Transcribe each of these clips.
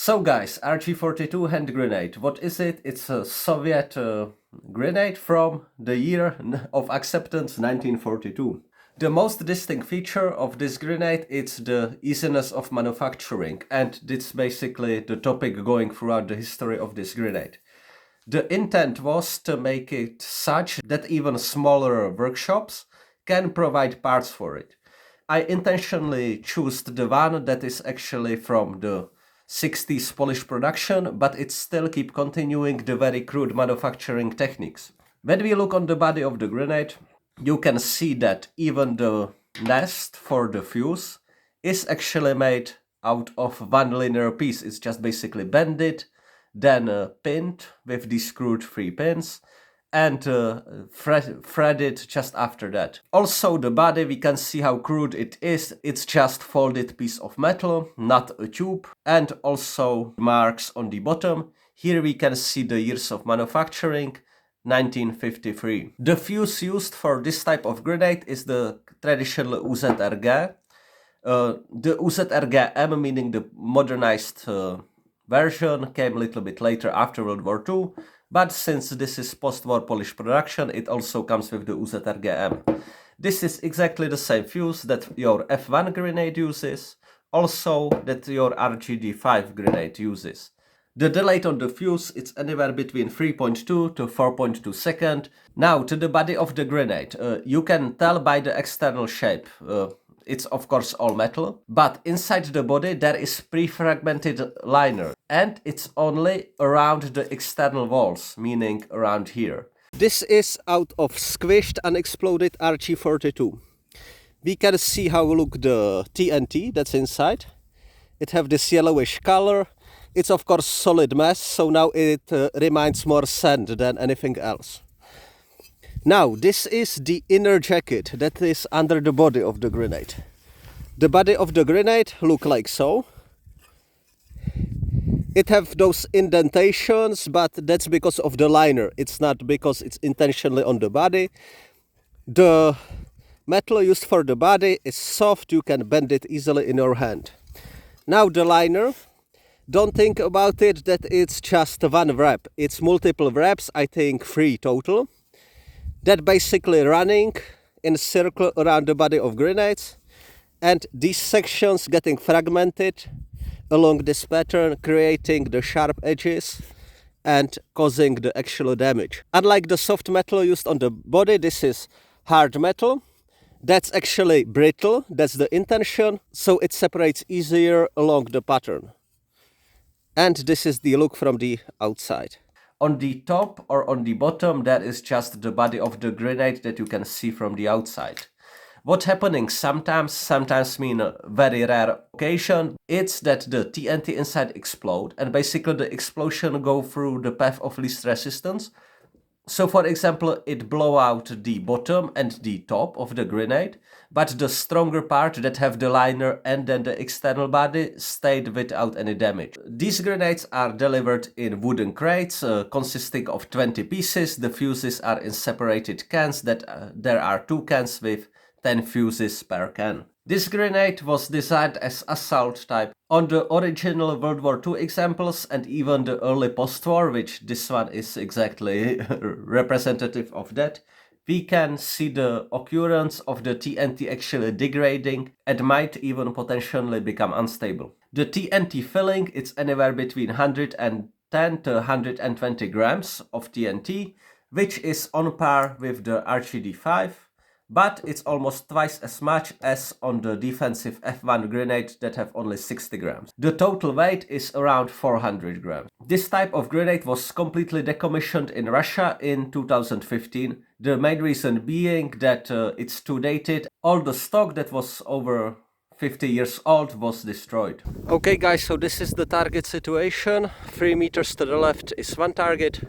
So guys, RG-42 hand grenade, what is it? It's a Soviet grenade from the year of acceptance 1942. The most distinct feature of this grenade is the easiness of manufacturing, and it's basically the topic going throughout the history of this grenade. The intent was to make it such that even smaller workshops can provide parts for it. I intentionally chose the one that is actually from the 60s Polish production, but it still keep continuing the very crude manufacturing techniques. When we look on the body of the grenade, you can see that even the nest for the fuse is actually made out of one linear piece. It's just basically bended, then pinned with these screwed 3 pins, and threaded just after that. Also the body, we can see how crude it is. It's just folded piece of metal, not a tube, and also marks on the bottom. Here we can see the years of manufacturing, 1953. The fuse used for this type of grenade is the traditional UZRG. The UZRG-M, meaning the modernized version, came a little bit later after World War II, but since this is post-war Polish production, it also comes with the UZRG-M. This is exactly the same fuse that your F1 grenade uses, also that your RGD5 grenade uses. The delay on the fuse is anywhere between 3.2 to 4.2 seconds. Now to the body of the grenade. You can tell by the external shape. It's of course all metal, but inside the body there is pre-fragmented liner, and it's only around the external walls, meaning around here. This is out of squished unexploded RG-42. We can see how look the TNT that's inside. It have this yellowish color. It's of course solid mass, so now it reminds more sand than anything else. Now, this is the inner jacket that is under the body of the grenade. The body of the grenade look like so. It have those indentations, but that's because of the liner. It's not because it's intentionally on the body. The metal used for the body is soft, you can bend it easily in your hand. Now the liner, don't think about it that it's just one wrap. It's multiple wraps, I think 3 total. That basically running in a circle around the body of grenades, and these sections getting fragmented along this pattern, creating the sharp edges and causing the actual damage. Unlike the soft metal used on the body, this is hard metal. That's actually brittle, that's the intention, so it separates easier along the pattern. And this is the look from the outside. On the top or on the bottom, that is just the body of the grenade that you can see from the outside. What's happening sometimes mean a very rare occasion, it's that the TNT inside explode, and basically the explosion go through the path of least resistance. So for example, it blow out the bottom and the top of the grenade, but the stronger part that have the liner and then the external body stayed without any damage. These grenades are delivered in wooden crates consisting of 20 pieces. The fuses are in separated cans, that there are 2 cans with 10 fuses per can. This grenade was designed as assault type. On the original World War II examples and even the early post-war, which this one is exactly representative of that, we can see the occurrence of the TNT actually degrading and might even potentially become unstable. The TNT filling is anywhere between 110 to 120 grams of TNT, which is on par with the RGD5. But it's almost twice as much as on the defensive F1 grenade that have only 60 grams. The total weight is around 400 grams. This type of grenade was completely decommissioned in Russia in 2015. The main reason being that it's too dated. All the stock that was over 50 years old was destroyed. Okay guys, so this is the target situation. 3 meters to the left is one target,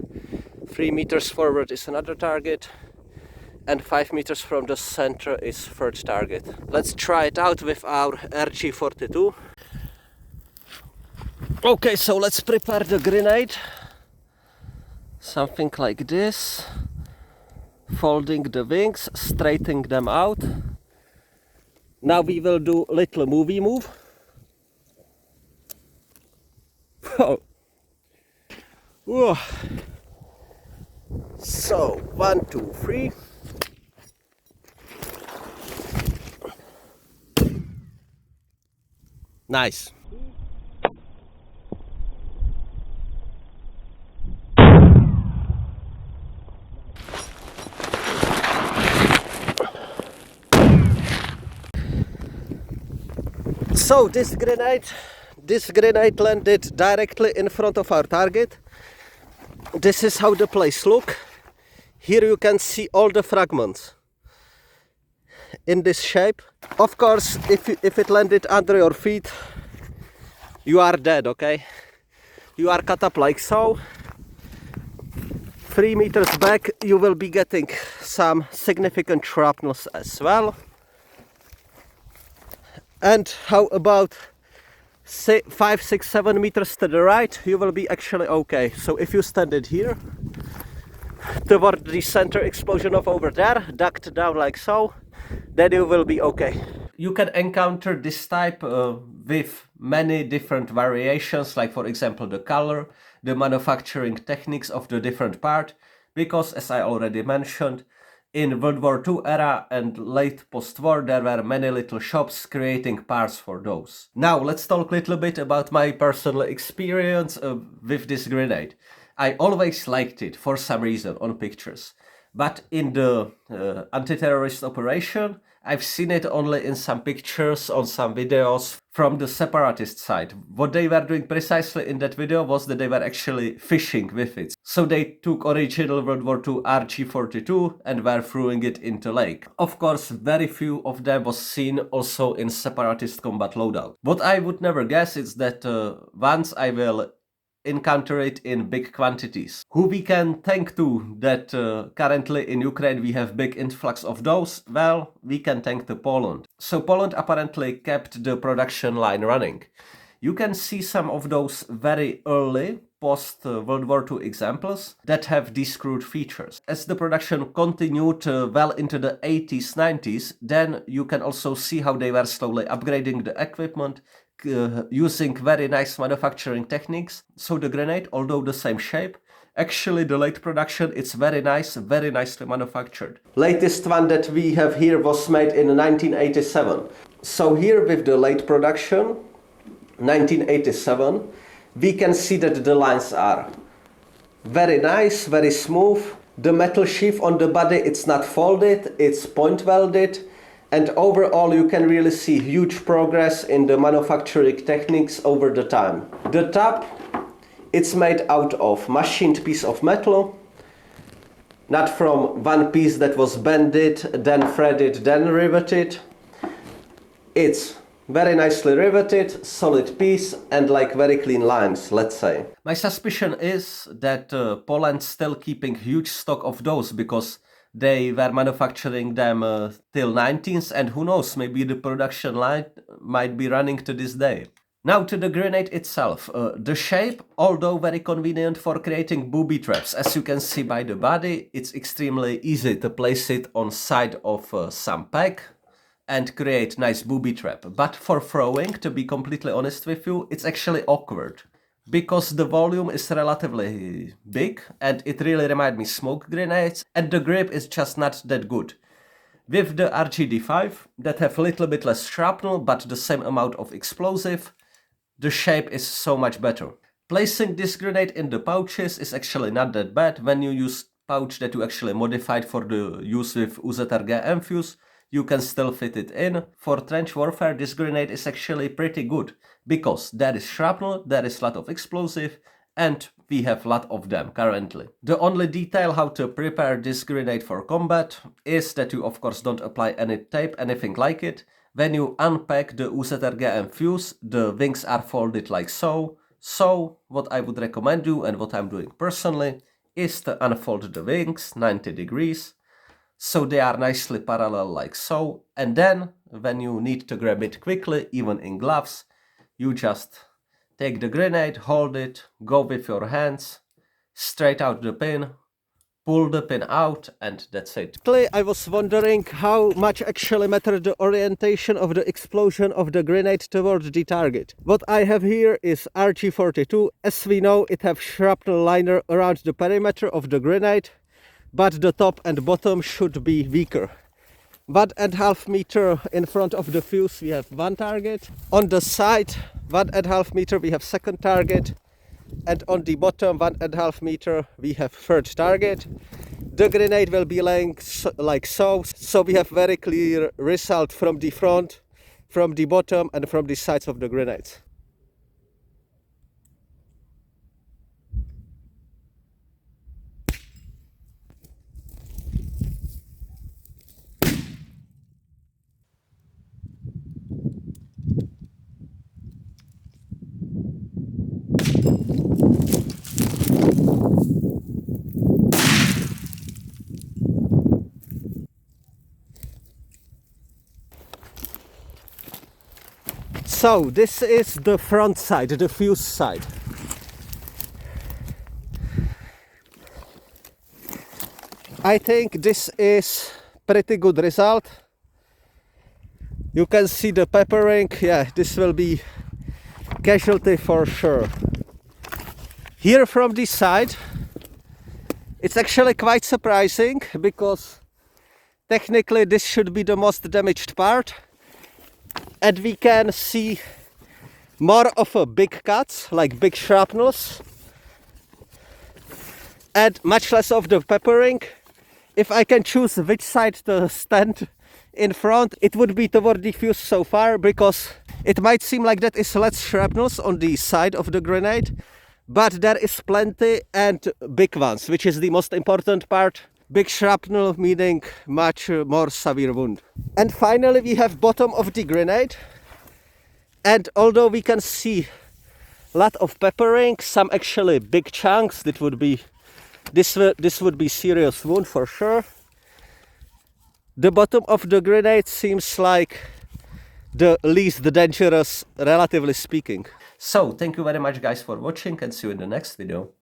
3 meters forward is another target, and 5 meters from the center is third target. Let's try it out with our RG-42. Okay, so let's prepare the grenade. Something like this. Folding the wings, straightening them out. Now we will do little movie move. Oh. Whoa. So 1, 2, 3. Nice. So this grenade landed directly in front of our target. This is how the place look. Here you can see all the fragments in this shape. Of course, if it landed under your feet, you are dead, okay? You are cut up like so. 3 meters back you will be getting some significant shrapnels as well. And how about 5, 6, 7 meters to the right, you will be actually okay. So if you stand it here toward the center explosion of over there, ducked down like so, then you will be okay. You can encounter this type with many different variations, like for example the color, the manufacturing techniques of the different part, because as I already mentioned, in World War II era and late post-war there were many little shops creating parts for those. Now let's talk a little bit about my personal experience with this grenade. I always liked it for some reason on pictures, but in the anti-terrorist operation I've seen it only in some pictures, on some videos from the separatist side. What they were doing precisely in that video was that they were actually fishing with it. So they took original World War II RG-42 and were throwing it into lake. Of course, very few of them was seen also in separatist combat loadout. What I would never guess is that once I will encounter it in big quantities. Who we can thank to that currently in Ukraine we have big influx of those? Well, we can thank to Poland. So Poland apparently kept the production line running. You can see some of those very early post World War II examples that have these crude features. As the production continued well into the 80s, 90s, then you can also see how they were slowly upgrading the equipment, using very nice manufacturing techniques. So the grenade, although the same shape, actually the late production, it's very nice, very nicely manufactured. Latest one that we have here was made in 1987. So here with the late production, 1987, we can see that the lines are very nice, very smooth. The metal sheath on the body, it's not folded, it's point welded. And overall you can really see huge progress in the manufacturing techniques over the time. The top, it's made out of machined piece of metal, not from one piece that was bended, then threaded, then riveted. It's very nicely riveted, solid piece, and like very clean lines, let's say. My suspicion is that Poland's still keeping huge stock of those because they were manufacturing them till 19th, and who knows, maybe the production line might be running to this day. Now to the grenade itself. The shape, although very convenient for creating booby traps, as you can see by the body, it's extremely easy to place it on side of some pack and create nice booby trap. But for throwing, to be completely honest with you, it's actually awkward, because the volume is relatively big and it really reminds me smoke grenades, and the grip is just not that good. With the RGD5 that have a little bit less shrapnel but the same amount of explosive, the shape is so much better. Placing this grenade in the pouches is actually not that bad. When you use pouch that you actually modified for the use with UZRG Enfuse, you can still fit it in. For trench warfare, this grenade is actually pretty good, because there is shrapnel, there is a lot of explosive, and we have a lot of them currently. The only detail how to prepare this grenade for combat is that you of course don't apply any tape, anything like it. When you unpack the UZRG Enfuse, the wings are folded like so. So what I would recommend you, and what I'm doing personally, is to unfold the wings 90 degrees. So they are nicely parallel like so, and then when you need to grab it quickly, even in gloves, you just take the grenade, hold it, go with your hands, straight out the pin, pull the pin out, and that's it. I was wondering how much actually mattered the orientation of the explosion of the grenade toward the target. What I have here is RG42. As we know, it has shrapnel liner around the perimeter of the grenade, but the top and bottom should be weaker. 1.5 meter in front of the fuse we have one target. On the side 1.5 meter we have second target, and on the bottom 1.5 meter we have third target. The grenade will be laying like so we have very clear result from the front, from the bottom, and from the sides of the grenades. So this is the front side, the fuse side. I think this is pretty good result. You can see the peppering. Yeah, this will be casualty for sure. Here from this side, it's actually quite surprising, because technically this should be the most damaged part, and we can see more of a big cuts, like big shrapnels, and much less of the peppering. If I can choose which side to stand in front, it would be toward the fuse so far, because it might seem like that is less shrapnels on the side of the grenade, but there is plenty, and big ones, which is the most important part. Big shrapnel meaning much more severe wound. And finally we have bottom of the grenade, and although we can see a lot of peppering, some actually big chunks, this would be serious wound for sure. The bottom of the grenade seems like the least dangerous, relatively speaking. So thank you very much guys for watching, and see you in the next video.